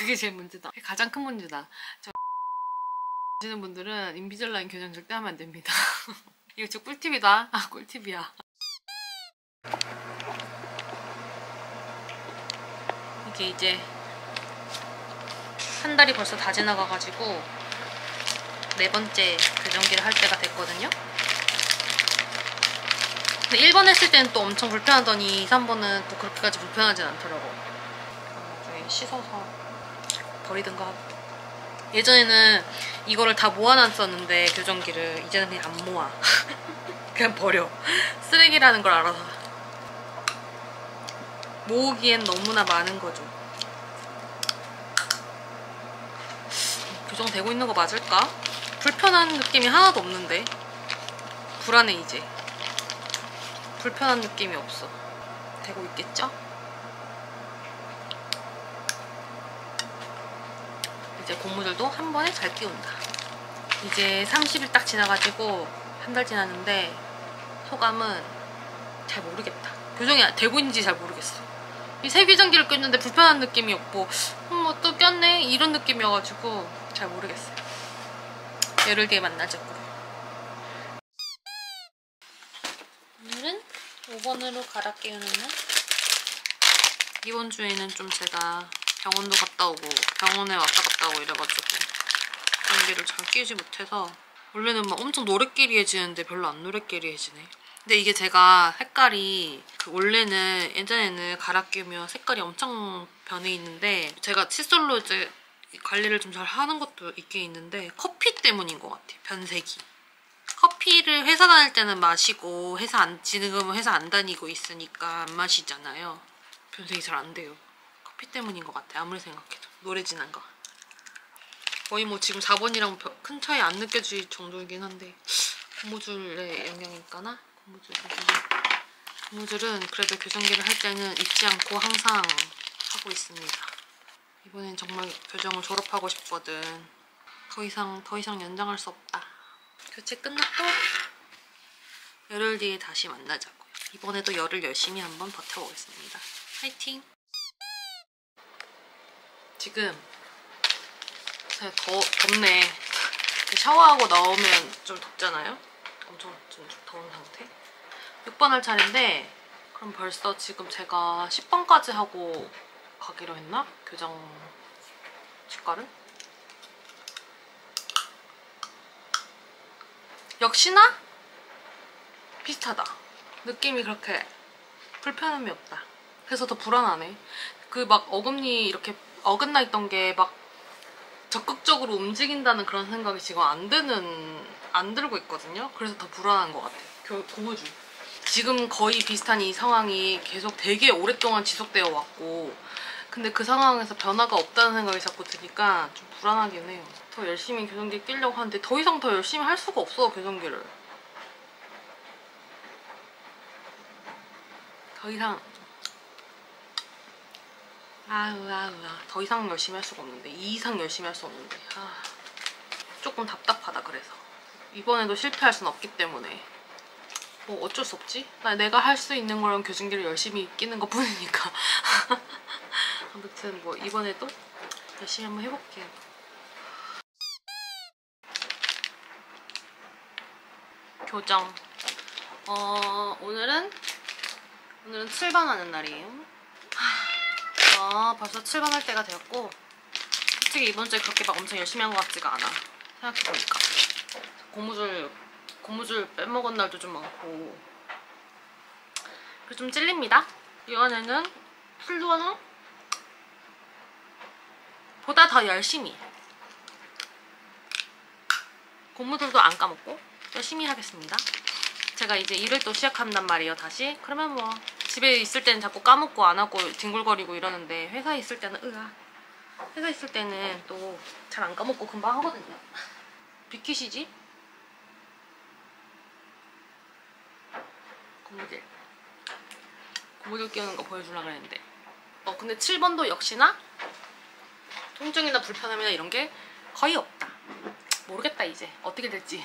그게 제일 문제다. 그게 가장 큰 문제다. 보시는 분들은 인비절라인 교정 절대 하면 안 됩니다. 이거 진짜 꿀팁이다. 아, 꿀팁이야. 이게 이제 한 달이 벌써 다 지나가가지고 4번째 교정기를 할 때가 됐거든요. 근데 1번 했을 때는 또 엄청 불편하더니 2, 3번은 또 그렇게까지 불편하진 않더라고. 나중에 씻어서 버리든가 하고. 예전에는 이거를 다 모아놨었는데 교정기를 이제는 그냥 안 모아. 그냥 버려. 쓰레기라는 걸 알아서. 모으기엔 너무나 많은 거죠. 교정되고 있는 거 맞을까? 불편한 느낌이 하나도 없는데. 불안해 이제. 불편한 느낌이 없어. 되고 있겠죠? 이제 고무줄도 한 번에 잘 끼운다. 이제 30일 딱 지나가지고 한 달 지났는데 소감은 잘 모르겠다. 교정이 되고 있는지 잘 모르겠어. 이 새 교정기를 꼈는데 불편한 느낌이 없고 또 꼈네? 이런 느낌이어가지고 잘 모르겠어요. 열흘 뒤에 만나죠. 오늘은 5번으로 갈아 끼우는 날. 이번 주에는 좀 제가 병원도 갔다 오고 병원에 왔다 갔다 오고 이래가지고 교정기를 잘 끼우지 못해서 원래는 막 엄청 노랫끼리해지는데 별로 안 노랫끼리해지네. 근데 이게 제가 색깔이 원래는 예전에는 갈아 끼우면 색깔이 엄청 변해 있는데 제가 칫솔로 이제 관리를 좀 잘 하는 것도 있긴 있는데 커피 때문인 것 같아요. 변색이. 커피를 회사 다닐 때는 마시고 지금은 회사 안 다니고 있으니까 안 마시잖아요. 변색이 잘 안 돼요. 커피 때문인 것 같아요. 아무리 생각해도. 노래진한 거. 거의 뭐 지금 4번이랑 큰 차이 안 느껴질 정도이긴 한데 고무줄의 영향일까나? 고무줄은 그래도 교정기를 할 때는 잊지 않고 항상 하고 있습니다. 이번엔 정말 교정을 졸업하고 싶거든. 더 이상 연장할 수 없다. 교체 끝났고 열흘 뒤에 다시 만나자고요. 이번에도 열흘 열심히 한번 버텨보겠습니다. 화이팅! 지금 덥네. 샤워하고 나오면 좀 덥잖아요? 엄청 좀 더운 상태? 6번 할 차례인데 그럼 벌써 지금 제가 10번까지 하고 가기로 했나? 교정 치과를? 역시나 비슷하다. 느낌이 그렇게 불편함이 없다. 그래서 더 불안하네. 그 막 어금니 이렇게 어긋나 있던 게 막 적극적으로 움직인다는 그런 생각이 지금 안 들고 있거든요. 그래서 더 불안한 것 같아요. 고무줄. 지금 거의 비슷한 이 상황이 계속 되게 오랫동안 지속되어 왔고 근데 그 상황에서 변화가 없다는 생각이 자꾸 드니까 좀 불안하긴 해요. 더 열심히 교정기 끼려고 하는데 더 이상 더 열심히 할 수가 없어, 교정기를. 더 이상 더 이상 열심히 할 수가 없는데 이 이상 열심히 할 수 없는데 조금 답답하다. 그래서 이번에도 실패할 순 없기 때문에 뭐 어쩔 수 없지? 내가 할 수 있는 거랑 교정기를 열심히 끼는 것 뿐이니까. 아무튼 뭐 이번에도 열심히 한번 해볼게요. 교정. 오늘은 7번 하는 날이에요. 벌써 7번 할 때가 되었고 솔직히 이번 주에 그렇게 막 엄청 열심히 한 것 같지가 않아. 생각해보니까 고무줄 빼먹은 날도 좀 많고 그래서 좀 찔립니다. 이번에는 풀루어는 보다 더 열심히 고무줄도 안 까먹고 열심히 하겠습니다. 제가 이제 일을 또 시작한단 말이에요. 다시. 그러면 뭐 집에 있을 때는 자꾸 까먹고 안 하고 뒹굴거리고 이러는데 회사에 있을 때는 또 잘 안 까먹고 금방 하거든요. 비키시지? 고무줄 끼우는 거 보여주려고 했는데 근데 7번도 역시나 통증이나 불편함이나 이런 게 거의 없다. 모르겠다 이제 어떻게 될지.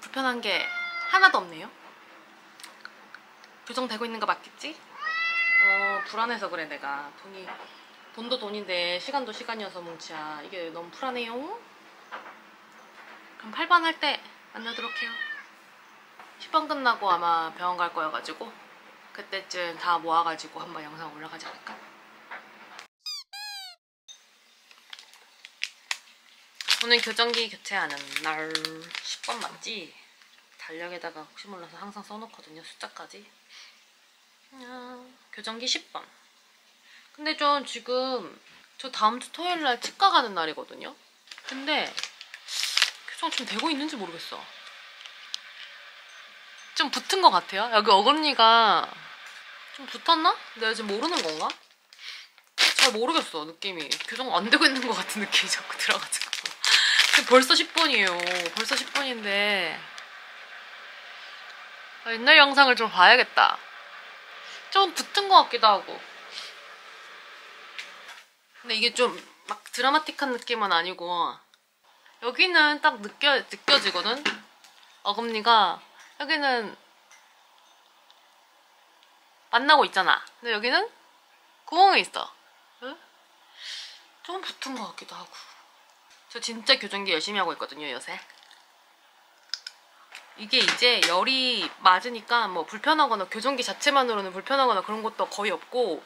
불편한 게 하나도 없네요. 교정되고 있는 거 맞겠지? 불안해서 그래. 내가 돈이 돈도 돈인데 시간도 시간이어서 뭉치야. 이게 너무 불안해요. 그럼 8번 할 때 만나도록 해요. 10번 끝나고 아마 병원 갈 거여가지고 그때쯤 다 모아가지고 한번 영상 올라가지 않을까? 오늘 교정기 교체하는 날. 10번 맞지? 달력에다가 혹시 몰라서 항상 써놓거든요, 숫자까지. 교정기 10번. 근데 좀 지금 저 다음 주 토요일날 치과 가는 날이거든요. 근데 교정 좀 되고 있는지 모르겠어. 좀 붙은 것 같아요. 여기 어금니가 좀 붙었나? 내가 지금 모르는 건가? 잘 모르겠어, 느낌이. 교정 안 되고 있는 것 같은 느낌이 자꾸 들어가지고. 근데 벌써 10번이에요. 벌써 10번인데 옛날 영상을 좀 봐야겠다. 좀 붙은 것 같기도 하고. 근데 이게 좀 막 드라마틱한 느낌은 아니고 여기는 딱 느껴지거든? 어금니가. 여기는 만나고 있잖아. 근데 여기는 구멍이 있어. 응? 좀 붙은 것 같기도 하고. 저 진짜 교정기 열심히 하고 있거든요, 요새. 이게 이제 열이 맞으니까 뭐 불편하거나 교정기 자체만으로는 불편하거나 그런 것도 거의 없고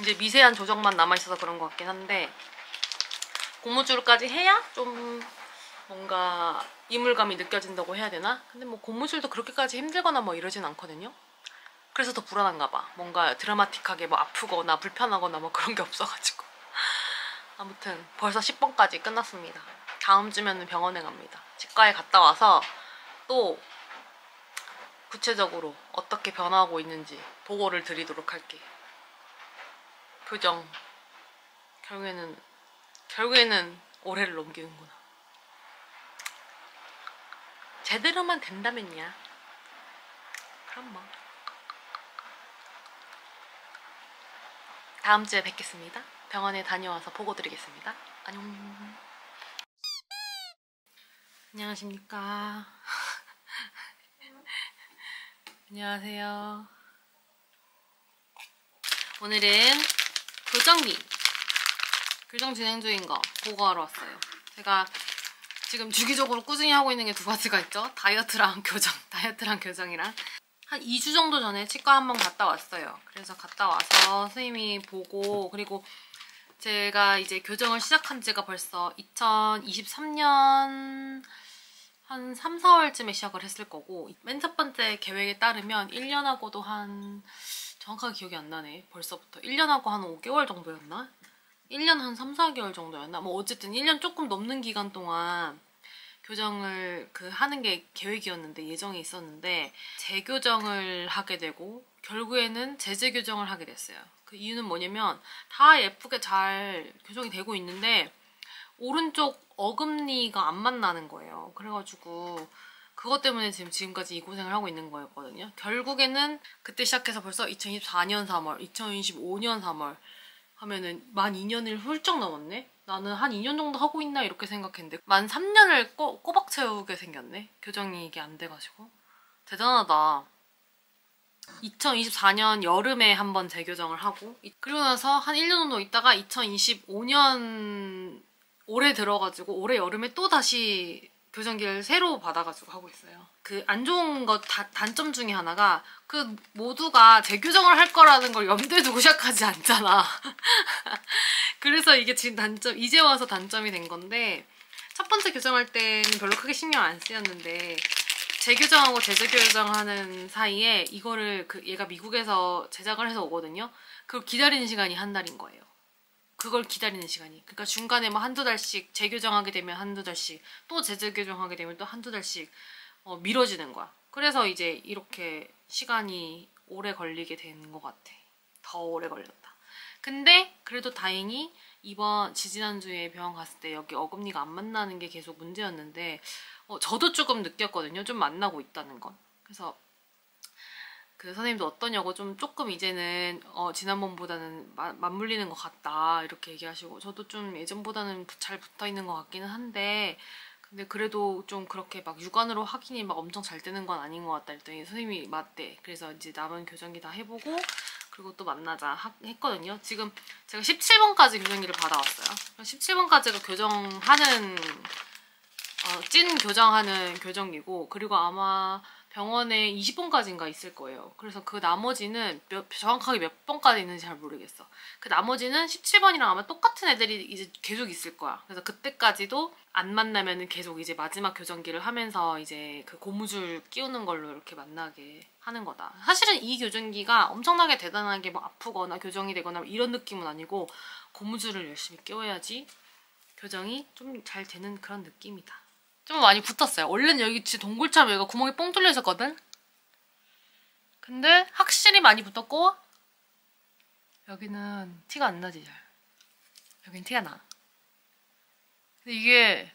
이제 미세한 조정만 남아있어서 그런 것 같긴 한데 고무줄까지 해야 좀 뭔가 이물감이 느껴진다고 해야 되나? 근데 뭐 고무줄도 그렇게까지 힘들거나 뭐 이러진 않거든요. 그래서 더 불안한가 봐. 뭔가 드라마틱하게 뭐 아프거나 불편하거나 뭐 그런 게 없어가지고. 아무튼 벌써 10번까지 끝났습니다. 다음 주면은 병원에 갑니다. 치과에 갔다 와서 또 구체적으로 어떻게 변화하고 있는지 보고를 드리도록 할게요. 교정. 결국에는 올해를 넘기는구나. 제대로만 된다면야. 그럼 뭐. 다음 주에 뵙겠습니다. 병원에 다녀와서 보고 드리겠습니다. 안녕. 안녕하십니까. 안녕하세요. 오늘은 교정 진행 중인 거 보고하러 왔어요. 제가 지금 주기적으로 꾸준히 하고 있는 게 두 가지가 있죠. 다이어트랑 교정이랑. 한 2주 정도 전에 치과 한번 갔다 왔어요. 그래서 갔다 와서 선생님이 보고, 그리고 제가 이제 교정을 시작한 지가 벌써 2023년 한 3, 4월쯤에 시작을 했을 거고, 맨 첫 번째 계획에 따르면 1년하고도 한 정확하게 기억이 안 나네. 벌써부터 1년하고 한 5개월 정도였나? 1년 한 3, 4개월 정도였나? 뭐 어쨌든 1년 조금 넘는 기간 동안 교정을 하는 게 계획이었는데, 예정이 있었는데 재교정을 하게 되고 결국에는 제재교정을 하게 됐어요. 그 이유는 뭐냐면 다 예쁘게 잘 교정이 되고 있는데 오른쪽 어금니가 안 만나는 거예요. 그래가지고 그것 때문에 지금까지 이 고생을 하고 있는 거였거든요. 결국에는 그때 시작해서 벌써 2024년 3월, 2025년 3월 하면은 만 2년을 훌쩍 넘었네? 나는 한 2년 정도 하고 있나 이렇게 생각했는데 만 3년을 꼬박 채우게 생겼네? 교정이 이게 안 돼가지고. 대단하다. 2024년 여름에 한번 재교정을 하고 그리고 나서 한 1년 정도 있다가 2025년 올해 들어가지고 올해 여름에 또 다시 교정기를 새로 받아가지고 하고 있어요. 그 안 좋은 것 단점 중에 하나가 그 모두가 재교정을 할 거라는 걸 염두에 두고 시작하지 않잖아. 그래서 이게 지금 이제 와서 단점이 된 건데 첫 번째 교정할 때는 별로 크게 신경 안 쓰였는데 재교정하고 제재교정하는 사이에 이거를 얘가 미국에서 제작을 해서 오거든요. 그걸 기다리는 시간이 한 달인 거예요. 그걸 기다리는 시간이. 그러니까 중간에 뭐 한두 달씩 재교정하게 되면 한두 달씩 또 제재교정하게 되면 또 한두 달씩 미뤄지는 거야. 그래서 이제 이렇게 시간이 오래 걸리게 된 것 같아. 더 오래 걸렸다. 근데 그래도 다행히 지지난주에 병원 갔을 때 여기 어금니가 안 만나는 게 계속 문제였는데 저도 조금 느꼈거든요. 좀 만나고 있다는 건. 그래서 그 선생님도 어떠냐고 조금 이제는 지난번보다는 맞물리는 것 같다 이렇게 얘기하시고 저도 좀 예전보다는 잘 붙어있는 것 같기는 한데 근데 그래도 좀 그렇게 막 육안으로 확인이 막 엄청 잘 되는 건 아닌 것 같다 했더니 선생님이 맞대. 그래서 이제 남은 교정기 다 해보고 그리고 또 만나자 했거든요. 지금 제가 17번까지 교정기를 받아왔어요. 17번까지가 교정하는 찐 교정하는 교정기고, 그리고 아마 병원에 20번까지인가 있을 거예요. 그래서 그 나머지는 정확하게 몇 번까지 있는지 잘 모르겠어. 그 나머지는 17번이랑 아마 똑같은 애들이 이제 계속 있을 거야. 그래서 그때까지도 안 만나면은 계속 이제 마지막 교정기를 하면서 이제 그 고무줄 끼우는 걸로 이렇게 만나게 하는 거다. 사실은 이 교정기가 엄청나게 대단하게 뭐 아프거나 교정이 되거나 이런 느낌은 아니고, 고무줄을 열심히 끼워야지 교정이 좀 잘 되는 그런 느낌이다. 좀 많이 붙었어요. 원래는 여기 진짜 동굴처럼 여기가 구멍이 뻥 뚫려 있었거든? 근데 확실히 많이 붙었고, 여기는 티가 안 나지 잘. 여긴 티가 나. 근데 이게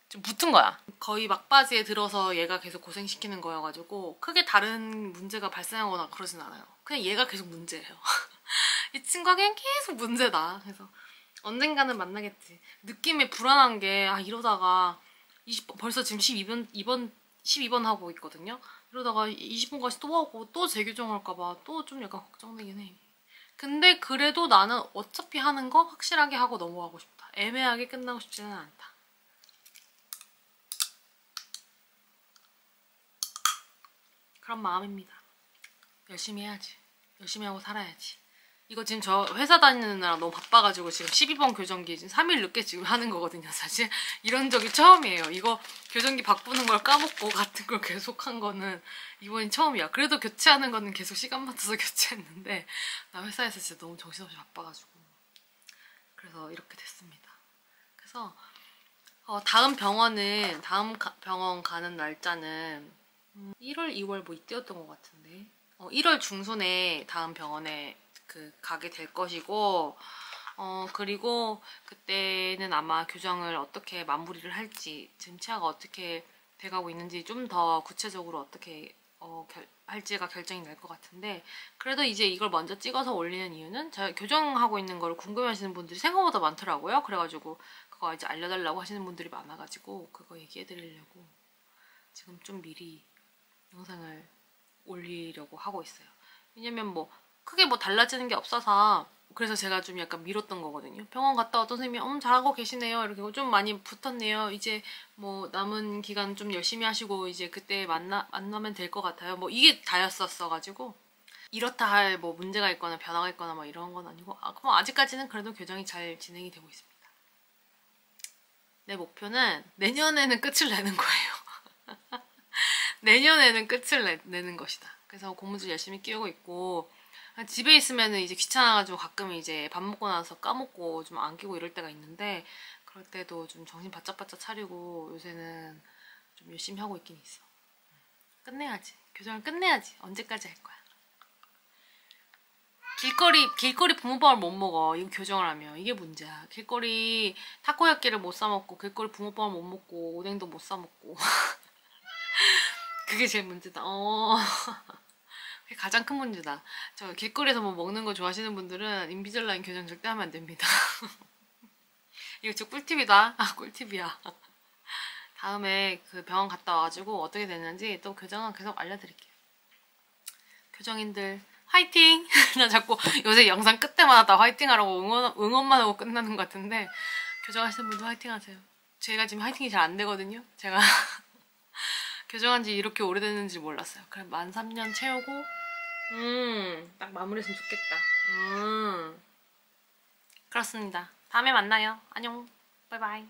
좀 붙은 거야. 거의 막바지에 들어서 얘가 계속 고생시키는 거여가지고 크게 다른 문제가 발생하거나 그러진 않아요. 그냥 얘가 계속 문제예요. 이 친구가 그냥 계속 문제다. 그래서 언젠가는 만나겠지. 느낌이 불안한 게, 이러다가 벌써 지금 12번 하고 있거든요. 이러다가 20번까지 또 하고 또 재교정할까봐 또 좀 약간 걱정되긴 해. 근데 그래도 나는 어차피 하는 거 확실하게 하고 넘어가고 싶다. 애매하게 끝나고 싶지는 않다. 그런 마음입니다. 열심히 해야지. 열심히 하고 살아야지. 이거 지금 저 회사 다니느라 너무 바빠가지고 지금 12번 교정기 지금 3일 늦게 지금 하는 거거든요. 사실 이런 적이 처음이에요. 이거 교정기 바꾸는 걸 까먹고 같은 걸 계속 한 거는 이번이 처음이야. 그래도 교체하는 거는 계속 시간 맞춰서 교체했는데, 나 회사에서 진짜 너무 정신없이 바빠가지고 그래서 이렇게 됐습니다. 그래서 다음 병원 가는 날짜는 1월, 2월 뭐 이때였던 것 같은데, 1월 중순에 다음 병원에 가게 될 것이고, 그리고 그때는 아마 교정을 어떻게 마무리를 할지, 지금 치아가 어떻게 돼가고 있는지 좀 더 구체적으로 어떻게 할지가 결정이 날 것 같은데, 그래도 이제 이걸 먼저 찍어서 올리는 이유는 제가 교정하고 있는 걸 궁금해하시는 분들이 생각보다 많더라고요. 그래가지고 그거 이제 알려달라고 하시는 분들이 많아가지고 그거 얘기해드리려고 지금 좀 미리 영상을 올리려고 하고 있어요. 왜냐면 뭐 크게 뭐 달라지는 게 없어서, 그래서 제가 좀 약간 미뤘던 거거든요. 병원 갔다 왔던 선생님이 잘하고 계시네요. 이렇게 좀 많이 붙었네요. 이제 뭐 남은 기간 좀 열심히 하시고 이제 그때 만나면 될 것 같아요. 뭐 이게 다였었어가지고 이렇다 할 뭐 문제가 있거나 변화가 있거나 뭐 이런 건 아니고, 그럼 아직까지는 그래도 교정이 잘 진행이 되고 있습니다. 내 목표는 내년에는 끝을 내는 거예요. 내년에는 끝을 내는 것이다. 그래서 고무줄 열심히 끼우고 있고, 집에 있으면 이제 귀찮아가지고 가끔 이제 밥 먹고 나서 까먹고 좀 안 끼고 이럴 때가 있는데, 그럴 때도 좀 정신 바짝바짝 차리고 요새는 좀 열심히 하고 있긴 있어. 끝내야지. 교정을 끝내야지. 언제까지 할 거야. 길거리 붕어빵을 못 먹어. 이거 교정을 하면. 이게 문제야. 길거리 타코야끼를 못 사 먹고, 길거리 붕어빵을 못 먹고, 오뎅도 못 사 먹고. 그게 제일 문제다. 그게 가장 큰 문제다. 저 길거리에서 뭐 먹는 거 좋아하시는 분들은 인비절라인 교정 절대 하면 안 됩니다. 이거 진짜 꿀팁이다. 꿀팁이야. 다음에 그 병원 갔다 와가지고 어떻게 됐는지 또 교정은 계속 알려드릴게요. 교정인들 화이팅! 나 자꾸 요새 영상 끝때마다 다 화이팅 하라고 응원만 하고 끝나는 것 같은데, 교정하시는 분들 화이팅 하세요. 제가 지금 화이팅이 잘 안 되거든요. 제가 교정한 지 이렇게 오래됐는지 몰랐어요. 그래, 만 3년 채우고 딱 마무리했으면 좋겠다. 그렇습니다. 다음에 만나요. 안녕. 바이바이.